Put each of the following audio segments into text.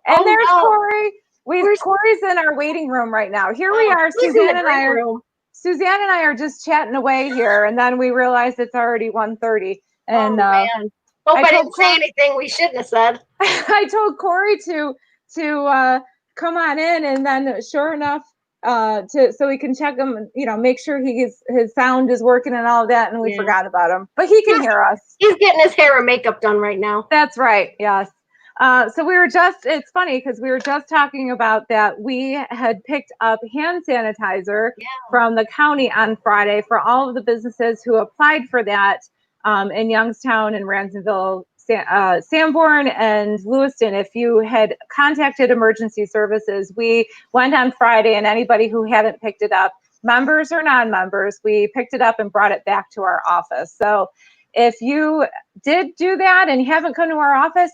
And Oh, there's no. Kory. Kory's in our waiting room right now. Here we are. Who's in the green room? Suzanne and I are just chatting away here, and then we realized it's already 1:30. And oh, man. Hope I didn't say anything we shouldn't have said. I told Kory to come on in, and then sure enough, so we can check him, make sure his sound is working and all of that, and we forgot about him, but he can hear us. He's getting his hair and makeup done right now. That's right. Yes. So it's funny because we were just talking about that we had picked up hand sanitizer from the county on Friday for all of the businesses who applied for that in Youngstown and Ransomville, Sanborn and Lewiston. If you had contacted emergency services, we went on Friday, and anybody who hadn't picked it up, members or non-members, we picked it up and brought it back to our office. So if you did do that and you haven't come to our office,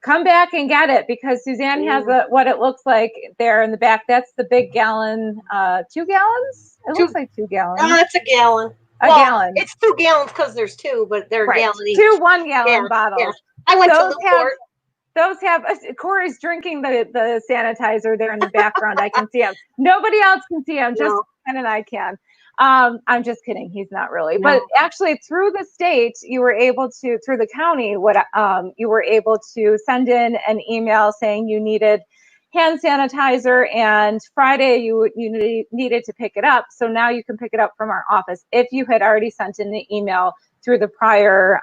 come back and get it, because Suzanne has what it looks like there in the back. That's the big gallon, 2 gallons? Looks like 2 gallons. No, it's a gallon. Gallon. It's 2 gallons because there's 2, but they're gallon each. 2 1-gallon bottles. Yeah. I went to Newport. Those have, Kory's drinking the sanitizer there in the background. I can see him. Nobody else can see him. Just Ken and I can. I'm just kidding. He's not really. No. But actually, through the state, you were able to, through the county, you were able to send in an email saying you needed hand sanitizer, and Friday you needed to pick it up. So now you can pick it up from our office if you had already sent in the email through the prior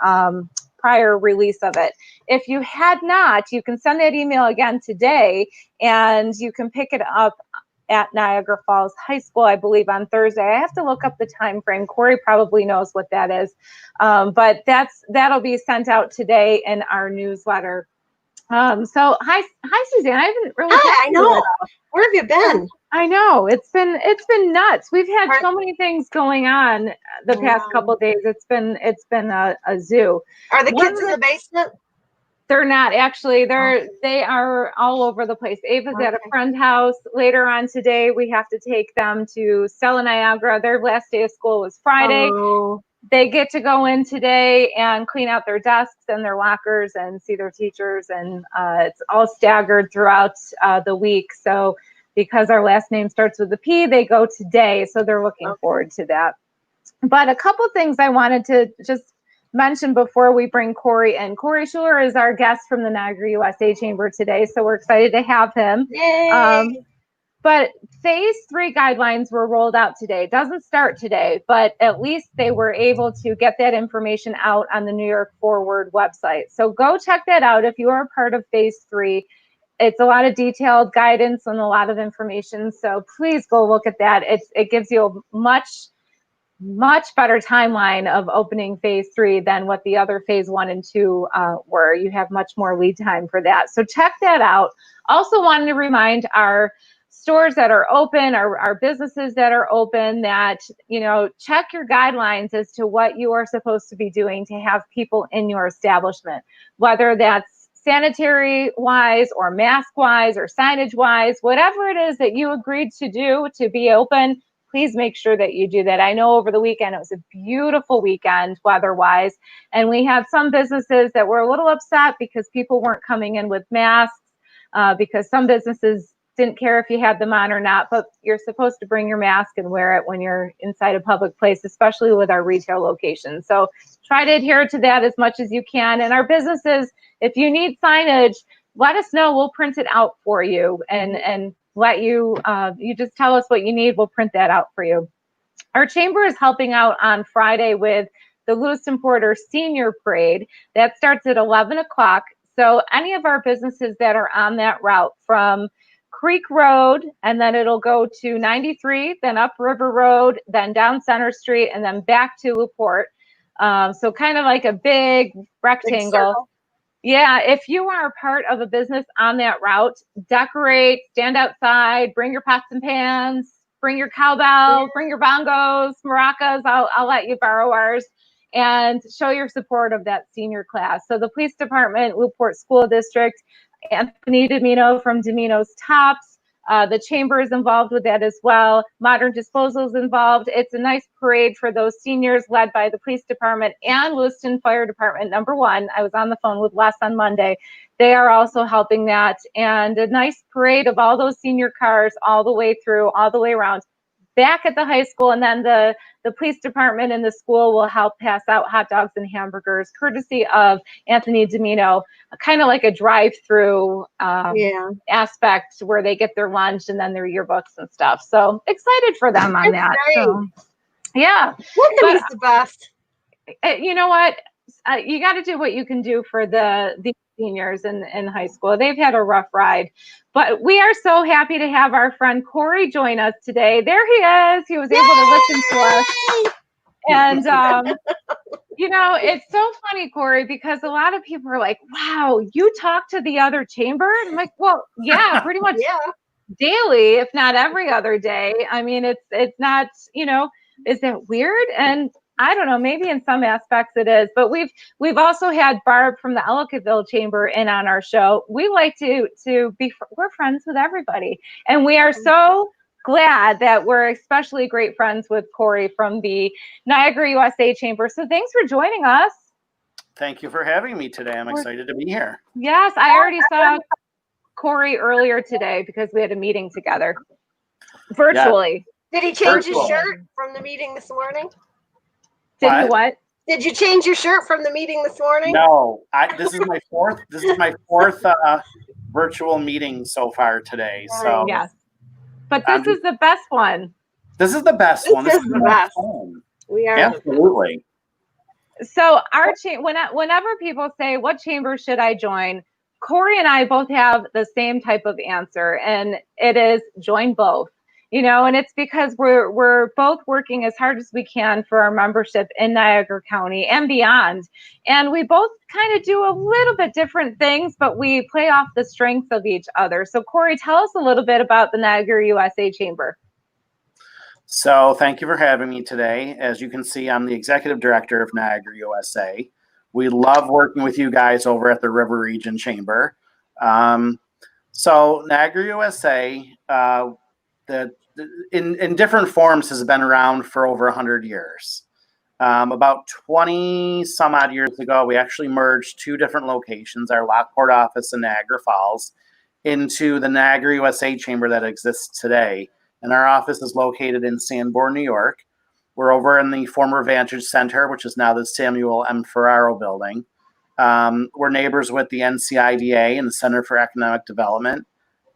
release of it. If you had not, you can send that email again today, and you can pick it up at Niagara Falls High School, I believe, on Thursday. I have to look up the time frame. Kory probably knows what that is, but that'll be sent out today in our newsletter. So hi Suzanne. I haven't really. Hi, I know. Where have you been? I know, it's been nuts. We've had so many things going on the past couple of days. It's been a zoo. Are the kids in the basement? They're not actually. They are all over the place. Ava's at a friend's house. Later on today, we have to take them to Stella Niagara. Their last day of school was Friday. Oh. They get to go in today and clean out their desks and their lockers and see their teachers, and it's all staggered throughout the week. So because our last name starts with a P, they go today. So they're looking forward to that. But a couple things I wanted to just mention before we bring Kory in. Kory Schuler is our guest from the Niagara USA Chamber today, so we're excited to have him. Yay! But phase 3 guidelines were rolled out today. It doesn't start today, but at least they were able to get that information out on the New York Forward website. So go check that out if you are a part of phase 3. It's a lot of detailed guidance and a lot of information. So please go look at that. It gives you a much better timeline of opening phase 3 than what the other phase 1 and 2 were. You have much more lead time for that. So check that out. Also wanted to remind our stores that are open, our businesses that are open, that, check your guidelines as to what you are supposed to be doing to have people in your establishment, whether that's sanitary wise or mask wise or signage wise, whatever it is that you agreed to do to be open. Please make sure that you do that. I know over the weekend, it was a beautiful weekend weather-wise, and we had some businesses that were a little upset because people weren't coming in with masks, because some businesses didn't care if you had them on or not, but you're supposed to bring your mask and wear it when you're inside a public place, especially with our retail locations. So try to adhere to that as much as you can. And our businesses, if you need signage, let us know. We'll print it out for you and let you, you just tell us what you need. We'll print that out for you. Our chamber is helping out on Friday with the Lewiston Porter Senior Parade. That starts at 11 o'clock. So any of our businesses that are on that route from Creek Road, and then it'll go to 93, then up River Road, then down Center Street, and then back to Newport. So kind of like a big rectangle. Yeah, if you are a part of a business on that route, decorate, stand outside, bring your pots and pans, bring your cowbell, bring your bongos, maracas. I'll let you borrow ours, and show your support of that senior class. So the police department, Newport School District, Anthony Domino from Domino's Tops, The chamber is involved with that as well. Modern Disposal is involved. It's a nice parade for those seniors led by the police department and Lewiston Fire Department, #1. I was on the phone with Les on Monday. They are also helping that. And a nice parade of all those senior cars all the way through, all the way around, back at the high school. And then the police department and the school will help pass out hot dogs and hamburgers, courtesy of Anthony Domino, kind of like a drive-through aspect where they get their lunch and then their yearbooks and stuff. So excited for them on that. So, yeah. Anthony's the best. You know what? You got to do what you can do for the seniors in high school. They've had a rough ride, but we are so happy to have our friend Kory join us today. There he is. He was able to listen to us. And, you know, it's so funny, Kory, because a lot of people are like, wow, you talk to the other chamber? And I'm like, well, yeah, pretty much daily, if not every other day. I mean, it's not, you know, is that weird? And I don't know, maybe in some aspects it is, but we've also had Barb from the Ellicottville Chamber in on our show. We like to be, we're friends with everybody. And we are so glad that we're especially great friends with Kory from the Niagara USA Chamber. So thanks for joining us. Thank you for having me today. I'm excited to be here. Yes, I already saw Kory earlier today because we had a meeting together virtually. Yeah. Did he change his shirt from the meeting this morning? Did you what? Did you change your shirt from the meeting this morning? No, this is my fourth. This is my fourth virtual meeting so far today. So yes, but this is the best one. This is the best one. This is the best one. We are absolutely. So our whenever people say what chamber should I join, Kory and I both have the same type of answer, and it is join both. You know, and it's because we're both working as hard as we can for our membership in Niagara County and beyond. And we both kind of do a little bit different things, but we play off the strengths of each other. So Kory, tell us a little bit about the Niagara USA Chamber. So thank you for having me today. As you can see, I'm the executive director of Niagara USA. We love working with you guys over at the River Region Chamber. So Niagara USA, in different forms, has been around for over 100 years. About 20 some odd years ago, we actually merged two different locations, our Lockport office in Niagara Falls, into the Niagara USA Chamber that exists today. And our office is located in Sanborn, New York. We're over in the former Vantage Center, which is now the Samuel M. Ferraro building. We're neighbors with the NCIDA and the Center for Economic Development.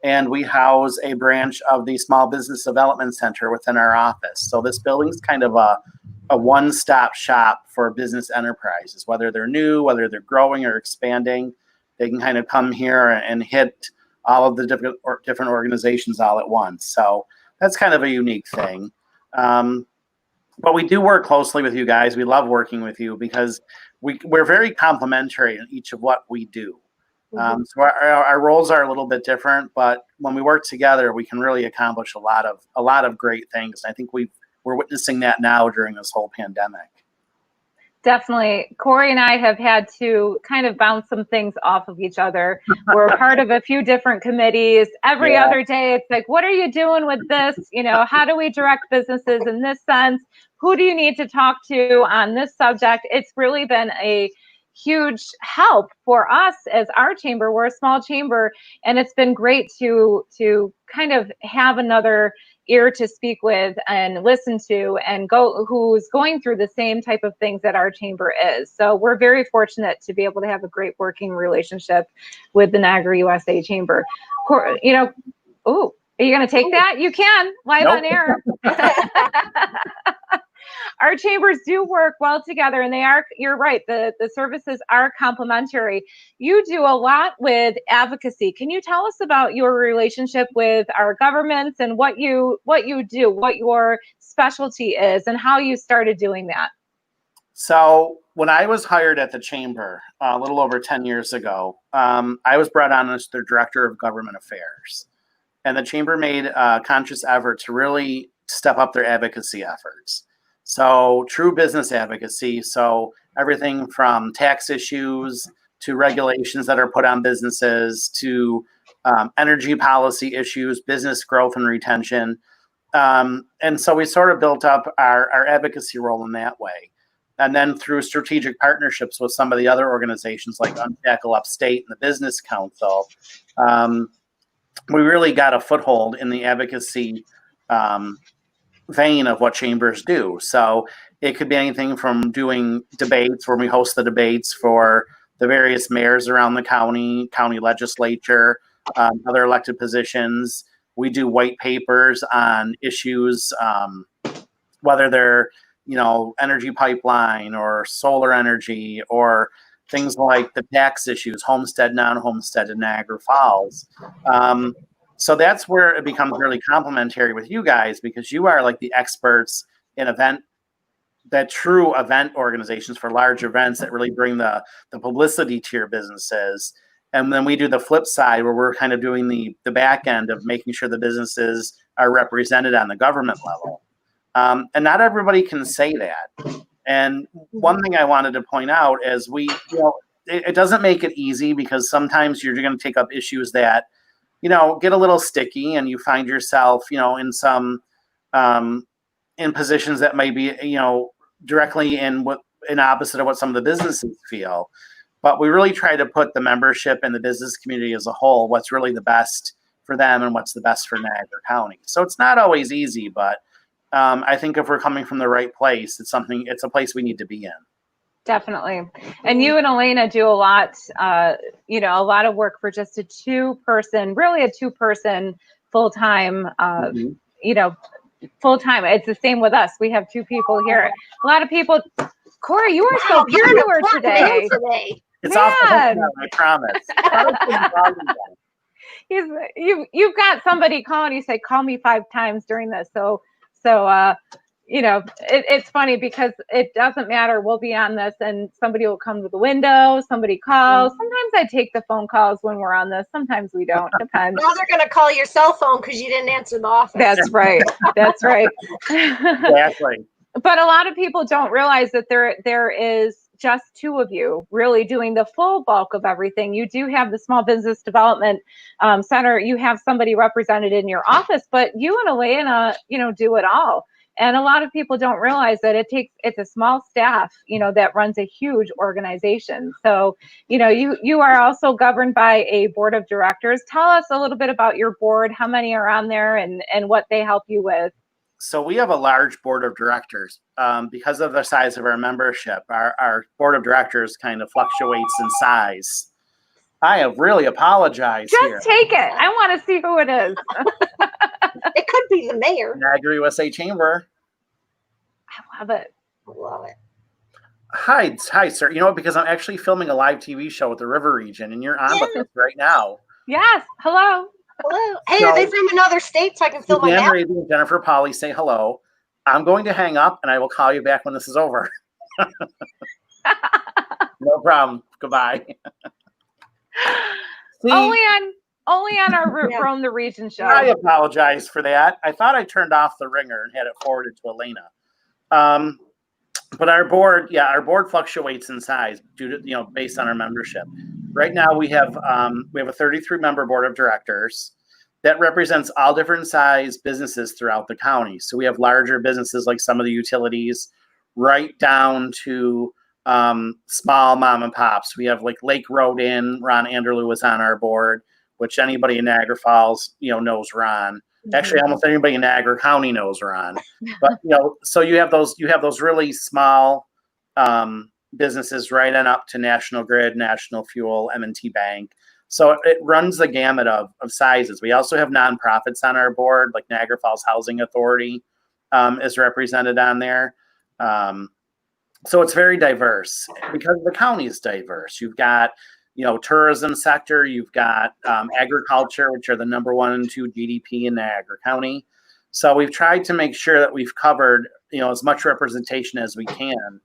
And we house a branch of the Small Business Development Center within our office. So this building is kind of a one-stop shop for business enterprises, whether they're new, whether they're growing or expanding. They can kind of come here and hit all of the different organizations all at once. So that's kind of a unique thing. But we do work closely with you guys. We love working with you because we're very complementary in each of what we do. So our roles are a little bit different, but when we work together, we can really accomplish a lot of great things. I think we're witnessing that now during this whole pandemic. Definitely. Kory and I have had to kind of bounce some things off of each other. We're part of a few different committees. Every other day, it's like, what are you doing with this? You know, how do we direct businesses in this sense? Who do you need to talk to on this subject? It's really been a huge help for us as our chamber. We're a small chamber, and it's been great to kind of have another ear to speak with and listen to and who's going through the same type of things that our chamber is. So we're very fortunate to be able to have a great working relationship with the Niagara USA Chamber. You know, are you going to take that? You can, live on air. Our chambers do work well together, and you're right, the services are complementary. You do a lot with advocacy. Can you tell us about your relationship with our governments and what you do, what your specialty is, and how you started doing that? So when I was hired at the chamber a little over 10 years ago, I was brought on as the director of government affairs. And the chamber made a conscious effort to really step up their advocacy efforts. So true business advocacy. So everything from tax issues to regulations that are put on businesses to energy policy issues, business growth and retention. And so we sort of built up our advocacy role in that way. And then through strategic partnerships with some of the other organizations like Unshackle Upstate and the Business Council, we really got a foothold in the advocacy vein of what chambers do. So it could be anything from doing debates where we host the debates for the various mayors around the county legislature, other elected positions. We do white papers on issues, whether they're energy pipeline or solar energy or things like the tax issues, homestead, non-homestead in Niagara Falls. So that's where it becomes really complementary with you guys, because you are like the experts in true event organizations for large events that really bring the publicity to your businesses. And then we do the flip side where we're kind of doing the back end of making sure the businesses are represented on the government level. And not everybody can say that. And one thing I wanted to point out is it doesn't make it easy, because sometimes you're going to take up issues that, get a little sticky, and you find yourself, in some, in positions that may be, directly in opposite of what some of the businesses feel. But we really try to put the membership and the business community as a whole, what's really the best for them and what's the best for Niagara County. So it's not always easy, but I think if we're coming from the right place, it's a place we need to be in. Definitely. And you and Elena do a lot, a lot of work for just a two-person full-time, full-time. It's the same with us. We have two people here. A lot of people, Kory, you are so popular today. It's off the hook now, I promise. You've got somebody calling you, say, call me 5 times during this. So it's funny because it doesn't matter. We'll be on this and somebody will come to the window, somebody calls. Sometimes I take the phone calls when we're on this. Sometimes we don't. Depends. Now they're going to call your cell phone because you didn't answer the office. That's right. That's right. Exactly. But a lot of people don't realize that there is just 2 of you really doing the full bulk of everything. You do have the Small Business Development Center. You have somebody represented in your office, but you and Elena, do it all. And a lot of people don't realize that it's a small staff, that runs a huge organization. So, you are also governed by a board of directors. Tell us a little bit about your board, how many are on there and what they help you with. So we have a large board of directors. Because of the size of our membership, our board of directors kind of fluctuates in size. I have really apologized here. Just take it. I want to see who it is. It could be the mayor. Niagara USA Chamber. I love it. Love it. Hi, sir. Because I'm actually filming a live TV show with the River Region, and you're on with us right now. Yes. Hello. Hello. Hey, are they from another state so I can film my map? Brady and Jennifer Polly say hello. I'm going to hang up, and I will call you back when this is over. No problem. Goodbye. See, only on our Roam the Region show. I apologize for that. I thought I turned off the ringer and had it forwarded to Elena. But our board fluctuates in size due to based on our membership. Right now we have a 33 member board of directors that represents all different size businesses throughout the county. So we have larger businesses like some of the utilities, right down to small mom and pops. We have like Lake Road Inn. Ron Anderlew was on our board, which anybody in Niagara Falls knows Ron. Actually, almost anybody in Niagara County knows Ron. But so you have those really small businesses right on up to National Grid, National Fuel, M&T Bank. So it runs the gamut of sizes. We also have nonprofits on our board, like Niagara Falls Housing Authority is represented on there. So it's very diverse because the county is diverse. You've got tourism sector, you've got agriculture, which are the number 1 and 2 GDP in Niagara County. So we've tried to make sure that we've covered, as much representation as we can.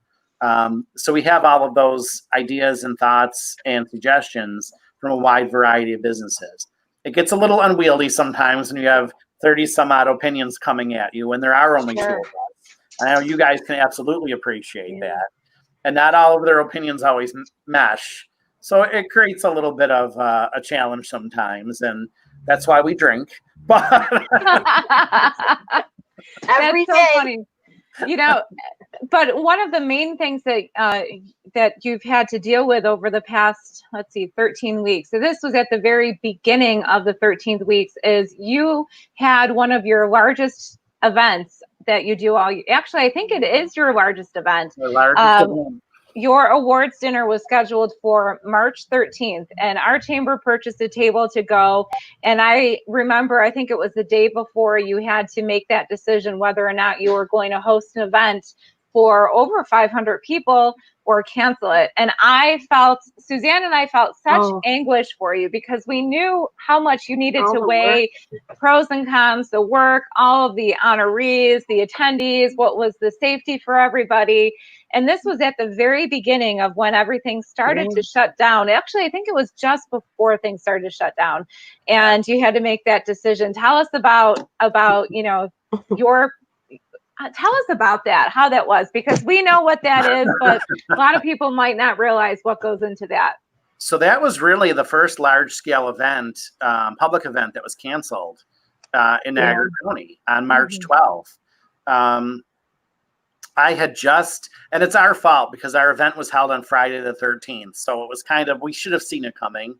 So we have all of those ideas and thoughts and suggestions from a wide variety of businesses. It gets a little unwieldy sometimes when you have 30 some odd opinions coming at you, and there are only 2 of us. I know you guys can absolutely appreciate that. And not all of their opinions always mesh. So it creates a little bit of a challenge sometimes, and that's why we drink. But Every That's so day. funny. You know, but one of the main things that you've had to deal with over the past, let's see, 13 weeks. So this was at the very beginning of the 13th weeks. Is you had one of your largest events that you do all. Actually, I think it is your largest event. the largest event. Your awards dinner was scheduled for March 13th, and our chamber purchased a table to go. And I remember, I think it was the day before, you had to make that decision whether or not you were going to host an event for over 500 people or cancel it. And Suzanne and I felt such anguish for you, because we knew how much you needed to weigh pros and cons, the work, all of the honorees, the attendees, what was the safety for everybody. And this was at the very beginning of when everything started to shut down. Actually, I think it was just before things started to shut down, and you had to make that decision. Tell us about tell us about that, how that was, because we know what that is, but a lot of people might not realize what goes into that. So that was really the first large-scale event, public event that was canceled in Niagara County on March 12th. I had just, and it's our fault because our event was held on Friday the 13th. So it was we should have seen it coming.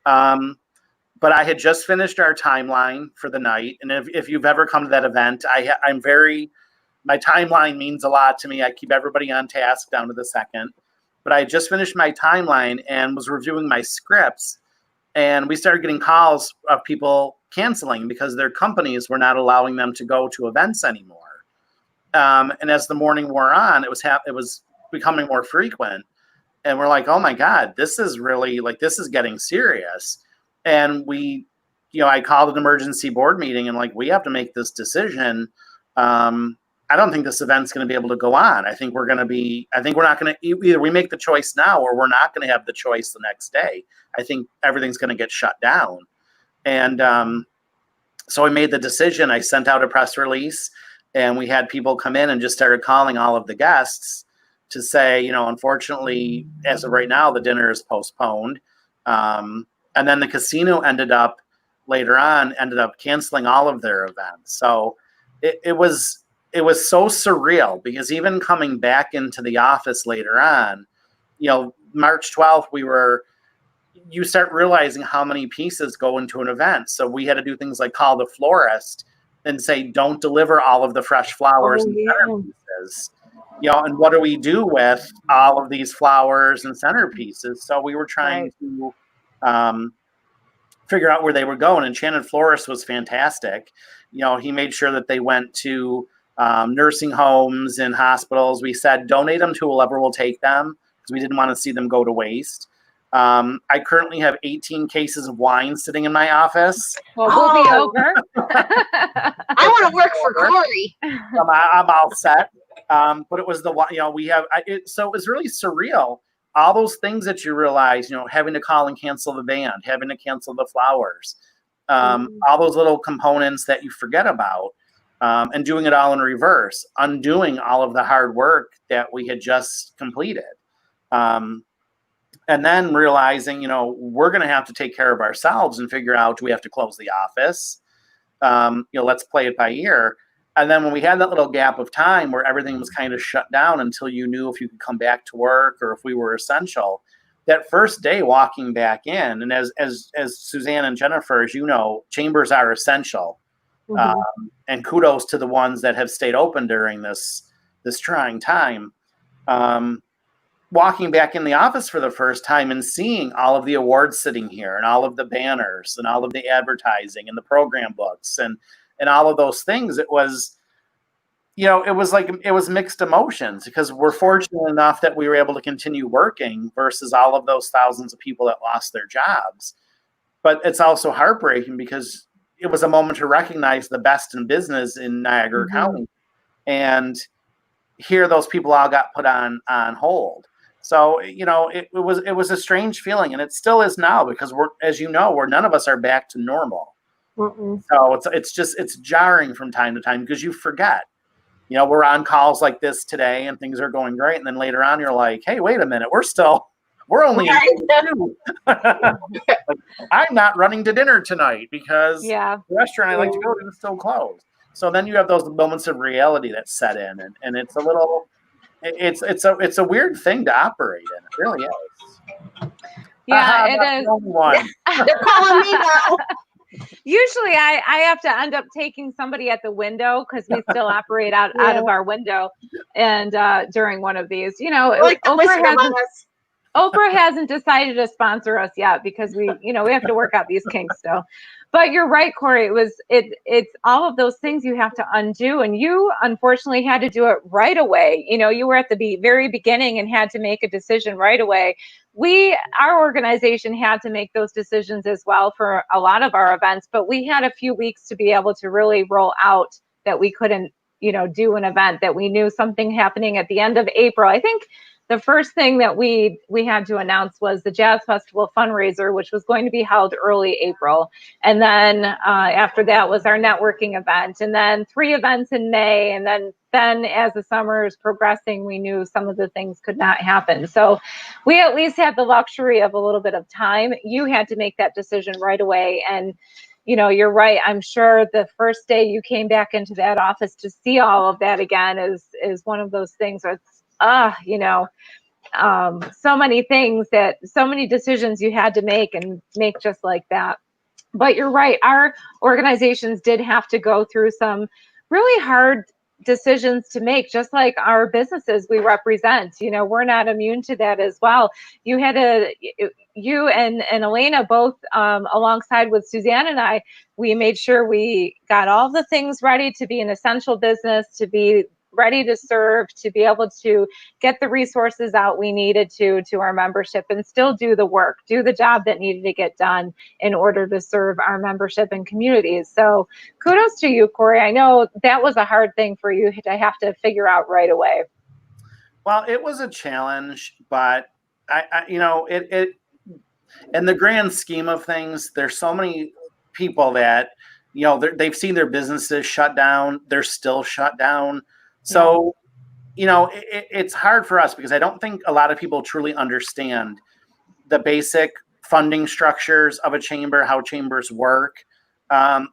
But I had just finished our timeline for the night. And if you've ever come to that event, my timeline means a lot to me. I keep everybody on task down to the second. But I just finished my timeline and was reviewing my scripts. And we started getting calls of people canceling because their companies were not allowing them to go to events anymore. And as the morning wore on, it was becoming more frequent. And we're like, oh my God, this is really this is getting serious. And I called an emergency board meeting and we have to make this decision. I don't think this event's going to be able to go on. I think we're not going to, either we make the choice now or we're not going to have the choice the next day. I think everything's going to get shut down. And so I made the decision. I sent out a press release. And we had people come in and just started calling all of the guests to say, unfortunately, as of right now, the dinner is postponed. And then the casino ended up canceling all of their events. So it was so surreal, because even coming back into the office later on, March 12th, you start realizing how many pieces go into an event. So we had to do things like call the florist and say, don't deliver all of the fresh flowers and centerpieces. And what do we do with all of these flowers and centerpieces? So we were trying to figure out where they were going. Enchanted Florist was fantastic. He made sure that they went to nursing homes and hospitals. We said, donate them to whoever will take them, because we didn't want to see them go to waste. I currently have 18 cases of wine sitting in my office. Well, we'll be over. I want to work for Kory. I'm all set. But it was so it was really surreal. All those things that you realize, having to call and cancel the band, having to cancel the flowers, all those little components that you forget about, and doing it all in reverse, undoing all of the hard work that we had just completed. And then realizing, we're going to have to take care of ourselves and figure out, do we have to close the office? Let's play it by ear. And then when we had that little gap of time where everything was kind of shut down until you knew if you could come back to work or if we were essential, that first day walking back in, and as Suzanne and Jennifer, as you know, chambers are essential. And kudos to the ones that have stayed open during this trying time. Walking back in the office for the first time and seeing all of the awards sitting here and all of the banners and all of the advertising and the program books and all of those things, it was mixed emotions, because we're fortunate enough that we were able to continue working versus all of those thousands of people that lost their jobs. But it's also heartbreaking, because it was a moment to recognize the best in business in Niagara County. And here those people all got put on hold. So, it was a strange feeling, and it still is now, because none of us are back to normal. So it's jarring from time to time, because you forget, we're on calls like this today and things are going great. And then later on, you're like, hey, wait a minute, we're still We're only in Right. phase two. Like, I'm not running to dinner tonight because Yeah. the restaurant I like to go to is still closed. So then you have those moments of reality that set in, and it's a little, it's a weird thing to operate in. It really is. Yeah, it Not is. the only one. They're calling me now. Usually I have to end up taking somebody at the window because we still operate out of our window. And during one of these, Like the Wizard of Oz. Oprah hasn't decided to sponsor us yet because we have to work out these kinks still. But you're right, Kory. It's all of those things you have to undo, and you unfortunately had to do it right away. You were at the very beginning and had to make a decision right away. Our organization had to make those decisions as well for a lot of our events, but we had a few weeks to be able to really roll out that we couldn't, do an event, that we knew something happening at the end of April. I think the first thing that we had to announce was the Jazz Festival fundraiser, which was going to be held early April. And then after that was our networking event, and then 3 events in May. And then as the summer is progressing, we knew some of the things could not happen. So we at least had the luxury of a little bit of time. You had to make that decision right away. And you're right. I'm sure the first day you came back into that office to see all of that again is one of those things where it's, so many things so many decisions you had to make just like that. But you're right. Our organizations did have to go through some really hard decisions to make, just like our businesses we represent. We're not immune to that as well. You and Elena both, alongside with Suzanne and I, we made sure we got all the things ready to be an essential business, to be ready to serve, to be able to get the resources out we needed to our membership and still do the job that needed to get done in order to serve our membership and communities. So kudos to you, Kory. I know that was a hard thing for you to have to figure out right away. Well, it was a challenge, but it in the grand scheme of things, there's so many people that, they've seen their businesses shut down. They're still shut down. So, it's hard for us because I don't think a lot of people truly understand the basic funding structures of a chamber, how chambers work.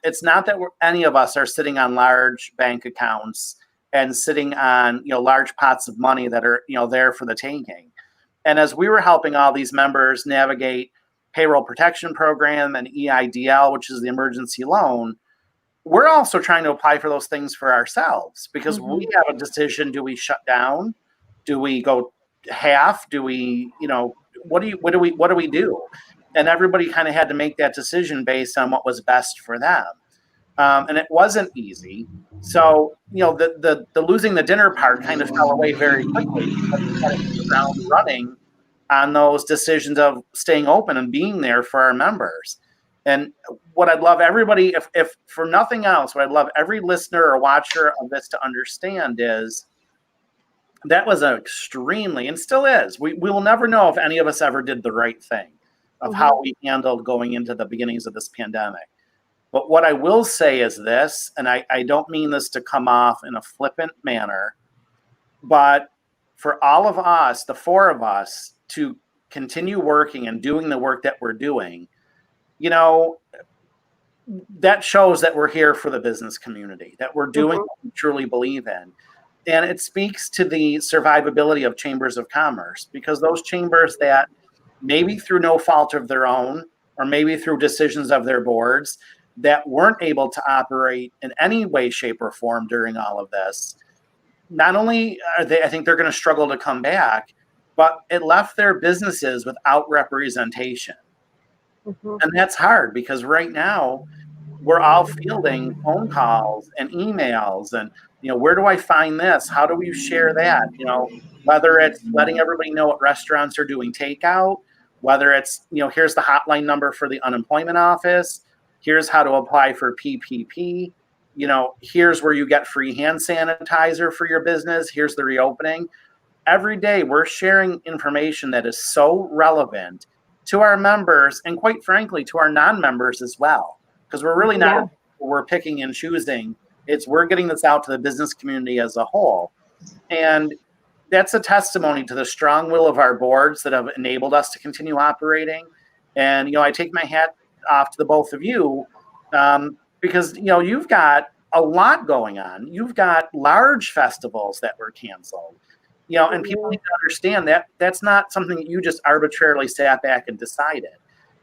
It's not that any of us are sitting on large bank accounts and sitting on, large pots of money that are, there for the taking. And as we were helping all these members navigate payroll protection program and EIDL, which is the emergency loan, we're also trying to apply for those things for ourselves because we have a decision. Do we shut down? Do we go half? Do we, what do we do? And everybody kind of had to make that decision based on what was best for them. And it wasn't easy. So, the losing the dinner part kind of fell away very quickly because we had to hit the ground running on those decisions of staying open and being there for our members. And what I'd love everybody, if for nothing else, what I'd love every listener or watcher of this to understand is that was an extremely, and still is, we will never know if any of us ever did the right thing of how we handled going into the beginnings of this pandemic. But what I will say is this, and I don't mean this to come off in a flippant manner, but for all of us, the 4 of us, to continue working and doing the work that we're doing, that shows that we're here for the business community, that we're doing what we truly believe in. And it speaks to the survivability of chambers of commerce, because those chambers that maybe through no fault of their own, or maybe through decisions of their boards, that weren't able to operate in any way, shape, or form during all of this, not only are they, I think they're going to struggle to come back, but it left their businesses without representation. And that's hard because right now we're all fielding phone calls and emails and, where do I find this? How do we share that? Whether it's letting everybody know what restaurants are doing takeout, whether it's, here's the hotline number for the unemployment office, here's how to apply for PPP, here's where you get free hand sanitizer for your business, here's the reopening. Every day we're sharing information that is so relevant to our members and, quite frankly, to our non-members as well, because we're really not we're picking and choosing. We're getting this out to the business community as a whole. And that's a testimony to the strong will of our boards that have enabled us to continue operating. And, I take my hat off to the both of you, because, you've got a lot going on. You've got large festivals that were canceled, and people need to understand that that's not something that you just arbitrarily sat back and decided.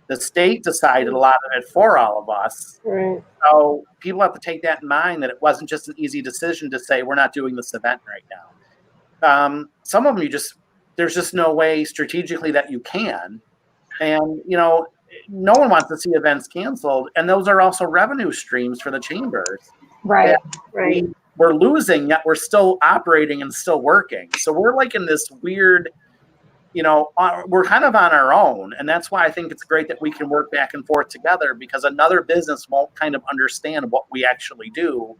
The state decided a lot of it for all of us. Right. So people have to take that in mind, that it wasn't just an easy decision to say, we're not doing this event right now. Some of them there's just no way strategically that you can. And, no one wants to see events canceled. And those are also revenue streams for the chambers. Right. Right. We're losing, yet we're still operating and still working. So we're like in this weird, we're kind of on our own. And that's why I think it's great that we can work back and forth together, because another business won't kind of understand what we actually do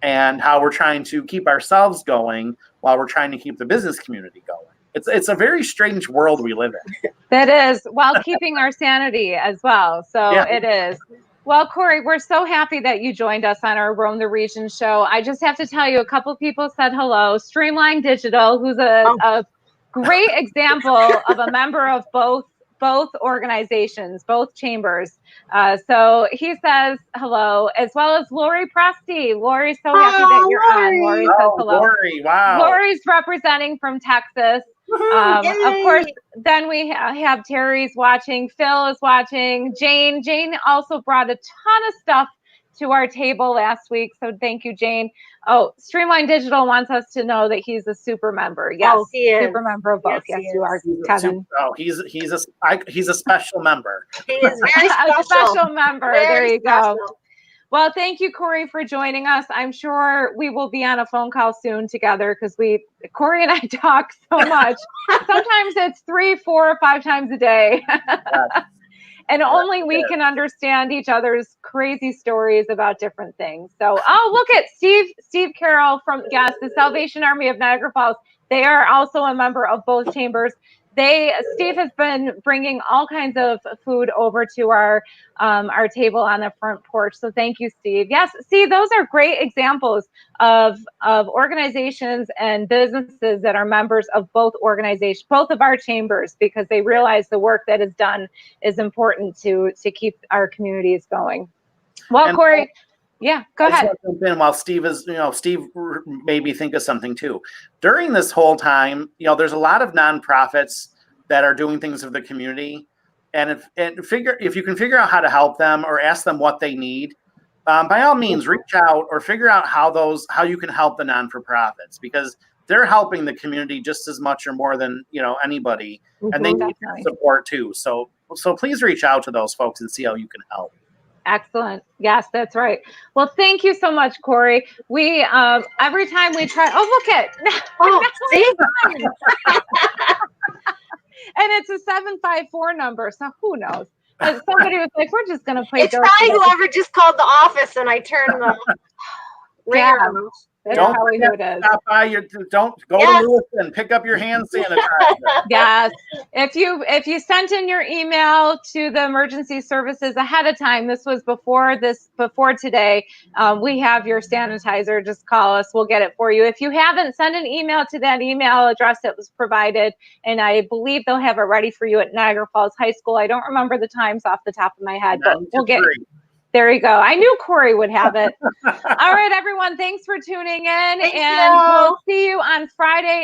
and how we're trying to keep ourselves going while we're trying to keep the business community going. It's a very strange world we live in. That is, while keeping our sanity as well. So Yeah. It is. Well, Kory, we're so happy that you joined us on our Roam the Region show. I just have to tell you, a couple people said hello. Streamline Digital, who's a great example of a member of both organizations, both chambers. So he says hello, as well as Lori Presti. Lori's so happy that you're on. Lori says hello. Lori, wow. Lori's representing from Texas. Of course, then we have Terry's watching. Phil is watching. Jane also brought a ton of stuff to our table last week. So thank you, Jane. Oh, Streamline Digital wants us to know that he's a super member. Yes, he is. Super member of both. Yes, you are, Kevin. He's a special member. He is very special. A special member. Very there you special. go. Well, thank you, Kory, for joining us. I'm sure we will be on a phone call soon together, because Kory and I talk so much. Sometimes it's 3, 4, 5 times a day. Yes. And only we can understand each other's crazy stories about different things. So, look at Steve Carroll from the Salvation Army of Niagara Falls. They are also a member of both chambers. Steve has been bringing all kinds of food over to our table on the front porch. So thank you, Steve. Yes, see, those are great examples of organizations and businesses that are members of both organizations, both of our chambers, because they realize the work that is done is important to keep our communities going. Well, Kory. Yeah, go ahead. While Steve made me think of something too. During this whole time, there's a lot of nonprofits that are doing things for the community, and if you can figure out how to help them or ask them what they need, by all means reach out or figure out how you can help the non-for-profits, because they're helping the community just as much or more than anybody, and they need support too. So please reach out to those folks and see how you can help. Excellent. Yes, that's right. Well, thank you so much, Kory. We every time we try. Oh, look at. And it's a 754 number. So who knows? And somebody was like, "We're just gonna play." It's probably whoever just called the office and I turned the ringer on. Don't go to Lewis and pick up your hand sanitizer. Yes. If you sent in your email to the emergency services ahead of time, this was before today, we have your sanitizer. Just call us. We'll get it for you. If you haven't, send an email to that email address that was provided, and I believe they'll have it ready for you at Niagara Falls High School. I don't remember the times off the top of my head, but we'll get it. There you go. I knew Kory would have it. All right, everyone. Thanks for tuning in. Thank and you. We'll see you on Friday